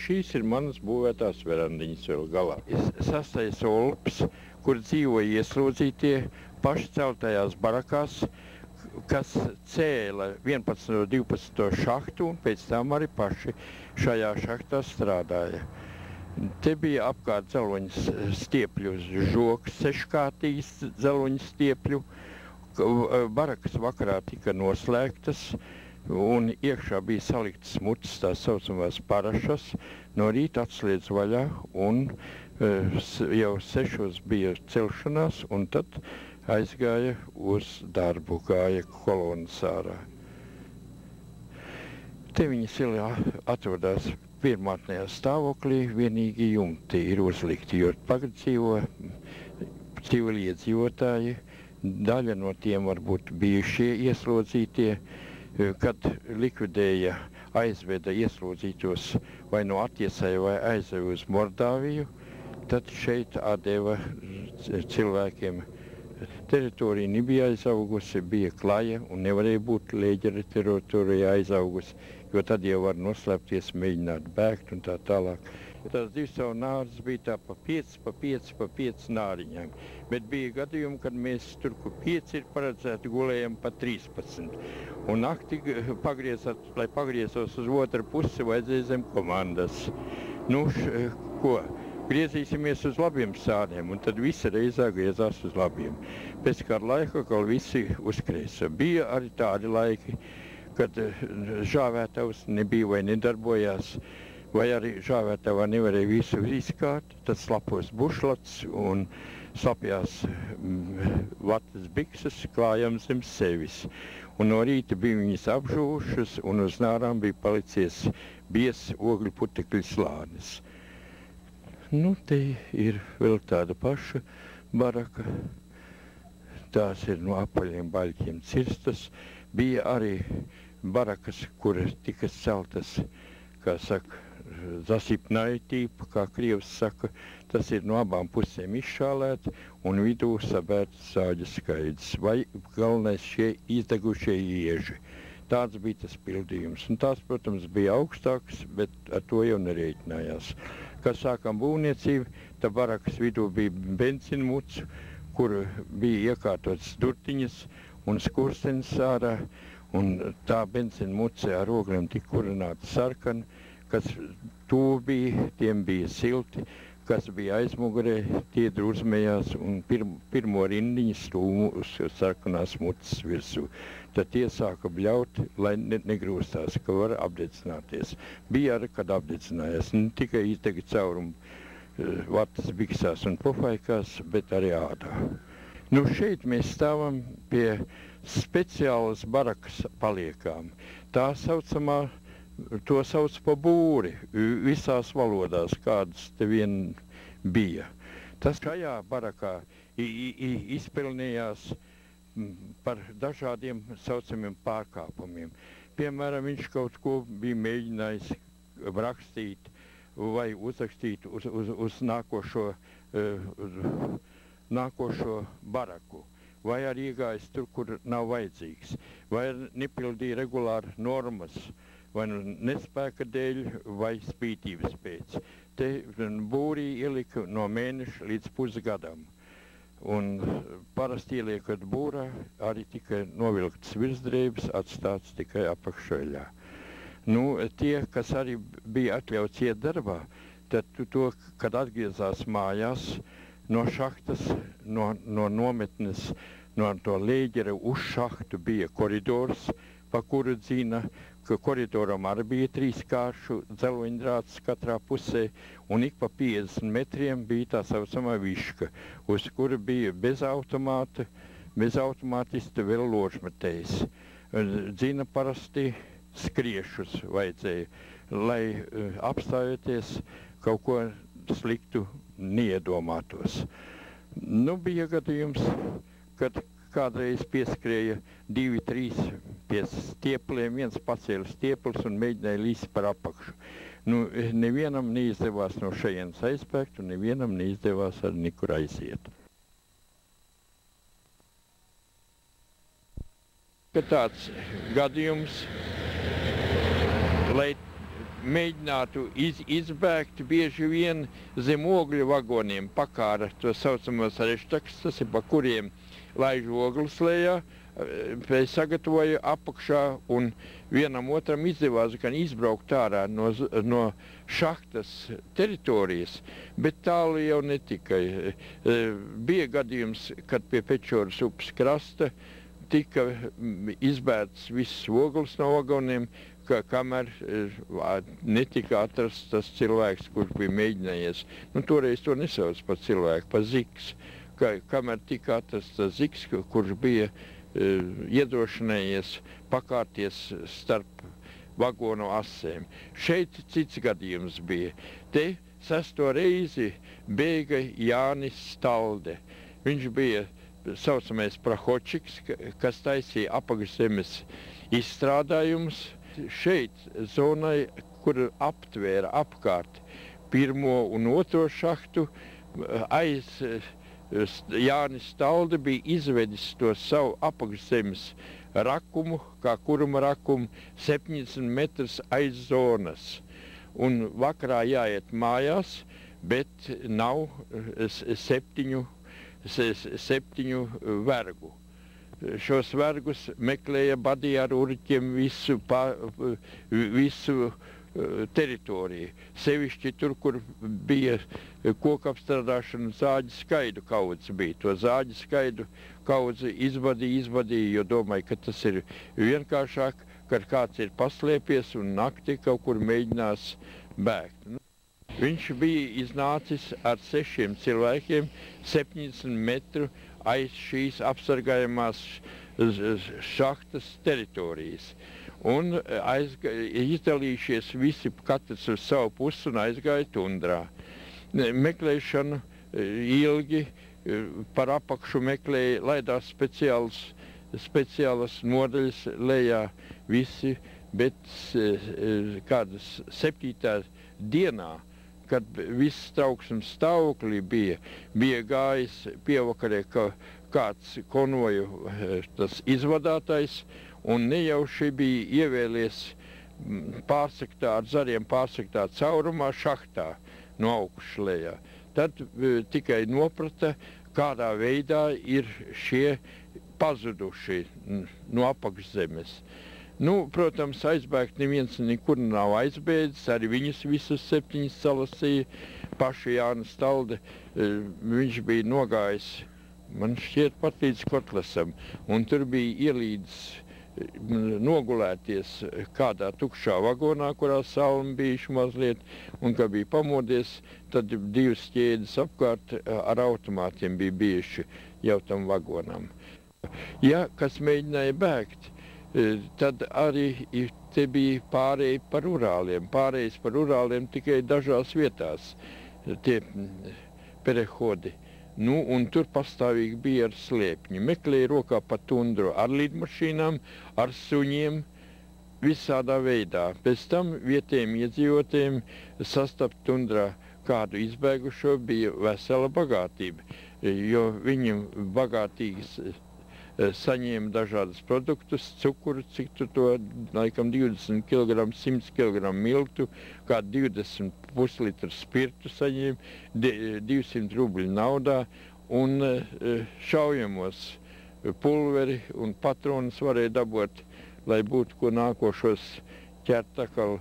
šīs ir manas būvētās verandiņas vēl galā. 6. Olps, kur dzīvoja ieslodzītie paši celtajās barakās, kas cēla 11. un 12. šahtu, un pēc tam arī paši šajā šahtā strādāja. Te bija apkārt dzeloņas stiepļu žoks, 6-kārtīgs dzeloņu stiepļu. Barakas vakarā tika noslēgtas, un iekšā bija saliktas mutas, tās saucamās parašas. No rīta atslēdz vaļā, un jau 6 bija celšanās, un tad aizgāja uz darbu, gāja kolonas ārā. Te viņas ir atrodās pirmātnējā stāvoklī, vienīgi jumti ir uzlikti, jo tagad dzīvo civili iedzīvotāji. Daļa no tiem varbūt bijušie ieslodzītie, kad likvidēja, aizveda ieslodzītos vai no Attiesai vai aizveda uz Mordāviju, tad šeit atdeva cilvēkiem. Teritorija nebija aizaugusi, bija klaja un nevarēja būt Lēģera teritorijā aizaugusi, jo tad jau var noslēpties, mēģināt bēgt un tā tālāk. Tās 2 savu nāras bija tā pa 5 nāriņām, bet bija gadījumi, kad mēs tur, kur 5 ir paredzēti, gulējam pa 13. Un nakti lai pagriezos uz otru pusi, vajadzēja zem komandas. Nu, ko? Griezīsimies uz labiem sāniem, un tad visi reizē griezās uz labiem. Pēc kāda laika, kad visi uzkrēsa. Bija arī tādi laiki, kad žāvētavs nebija vai nedarbojās, vai arī žāvētavā nevarēja visu izkārt, tad slapos bušlats un slapjās vatas bikses klājam zem sevis. Un no rīta bija viņas apžūšas, un uz nārām bija palicies biezs ogļu putekļu slānis. Nu, te ir vēl tāda paša baraka. Tās ir no apaļiem baļķiem cirstas. Bija arī barakas, kuras tika celtas, kā saka, zasipnai tīpa, kā krievs saka. Tas ir no abām pusēm izšālēti un vidū sabērts sāģa skaidrs. Vai galvenais šie izdegušie ieži. Tāds bija tas pildījums. Un tās, protams, bija augstāks, bet ar to jau nerēķinājās. Kad sākām būvniecību, tad barakas vidū bija benzīnmuts, kur bija iekārtotas durtiņas un skurstenis ārā, un tā benzīnmuce ar ogliem tika kurināta sarkani, kas tuvu bija, tiem bija silti, kas bija aizmugurē, tie druzmējās un pirmo rindiņu stūmu uz sarkanās muces virsū. Tad tie sāka bļaut, lai negrūstās, ka var apdedzināties. Bija arī, kad apdedzinājās, ne tikai izdega caurumu vatas biksās un pofaikās, bet arī ādā. Nu, šeit mēs stāvam pie speciālas barakas paliekām. Tā saucamā, to sauc pa būri visās valodās, kādas te vien bija. Tas šajā barakā izpelnījās par dažādiem saucamiem pārkāpumiem. Piemēram, viņš kaut ko bija mēģinājis rakstīt vai uzrakstīt uz nākošo baraku, vai arī iegājis tur, kur nav vajadzīgs, vai nepildīja regulāri normas, vai nespēka dēļ, vai spītības pēc. Te būrī ielika no mēneša līdz pusgadam. Un parasti ieliekot būrā, arī tikai novilktas virsdrēbes, atstāts tikai apakšveļā. Nu, tie, kas arī bija atļauts iet darbā, tad to, kad atgriezās mājās no šahtas, no nometnes, no to Lēģera uz šahtu bija koridors, pa kuru dzina, ka koridoram arī bija 3 kāršu dzeloņdrāts katrā pusē, un ik pa 50 metriem bija tā saucamā viška, uz kura bija bez automātista vēl ložmetējs. Dzina parasti skriešus vajadzēja, lai apstājoties kaut ko sliktu neiedomātos. Nu, bija gadījums, kad kādreiz pieskrēja 2-3 pie stiepliem, viens pacēla stieples un mēģināja līst par apakšu. Nu, nevienam neizdevās no šejienes aizbēgt un nevienam neizdevās arī nekur aiziet. Tāds gadījums, lai mēģinātu izbēgt, bieži vien zem ogļu vagoniem pakāra to saucamos reštaks, tas ir pa kuriem laiž ogles lejā, sagatavoja apakšā un vienam otram izdevās gan izbraukt ārā no šahtas teritorijas, bet tālu jau netikai. Bija gadījums, kad pie Pečoras upes krasta tika izbērts viss ogles no vagoniem, kamēr netika atrasts tas cilvēks, kurš bija mēģinājies. Toreiz to nesauc par cilvēku, par ziks. Kamēr tika atrasts tas ziks, kurš bija iedrošinājies pakārties starp vagonu asēm. Šeit cits gadījums bija. Te 6. reizi bēga Jānis Stalde. Viņš bija saucamais prahočiks, kas taisīja apakšzemes izstrādājumus. Šeit zonai, kur aptvēra apkārt 1. un 2. šahtu, aiz Jānis Stalde bija izvedis to savu apakšzemes rakumu, kā kuruma rakumu, 70 metrus aiz zonas. Un vakarā jāiet mājās, bet nav 7 vergu. Šos vergus meklēja, badīja ar urķiem visu teritoriju. Sevišķi tur, kur bija koku apstrādāšana, zāģu skaidu kaudze bija. To zāģu skaidu kaudzi izvadīja, jo domāju, ka tas ir vienkāršāk, kad kāds ir paslēpies un naktī kaut kur mēģinās bēgt. Viņš bija iznācis ar 6 cilvēkiem 70 metru aiz šīs apsargājumās šahtas teritorijas. Un izdalījušies visi katrs uz savu pusi un aizgāja tundrā. Meklēšanu ilgi par apakšu meklēja, laidās speciālas nodaļas lejā visi, bet kādas 7. dienā, kad viss trauksmes stāvoklī bija gājis pievakarē kāds konvoju tas izvadātais, un nejauši bija ievēlies ar zariem pārsektā caurumā šahtā no augšas lejā. Tad tikai noprata, kādā veidā ir šie pazuduši no apakšzemes. Protams, aizbēgt neviens nekur nav aizbēdzis, arī viņus visus 7 salasīja. Paši Jānis Stalde, viņš bija nogājis, man šķiet, pat līdz Kotlasam, un tur bija ielīdis nogulēties kādā tukšā vagonā, kurā salmi bijuši mazliet, un kad bija pamodies, tad 2 ķēdes apkārt ar automātiem bija bijuši jau tam vagonam. Ja kas mēģināja bēgt, tad arī te bija pārēji par Urāliem. Pārējais par Urāliem tikai dažās vietās, tie perehodi. Un tur pastāvīgi bija ar slēpņu. Meklēja rokā pa tundru ar lidmašīnām, ar suņiem, visādā veidā. Pēc tam vietējiem iedzīvotājiem sastapt tundrā kādu izbēgušo bija vesela bagātība, jo viņiem bagātīgas saņēma dažādas produktus, cukuru, cik to, laikam, 20 kg, 100 kg miltu, kā 20 puslitru spirtu saņēma, 200 rubļu naudā un šaujamos pulveri un patronus varēja dabūt, lai būtu ko nākošos ķert atkal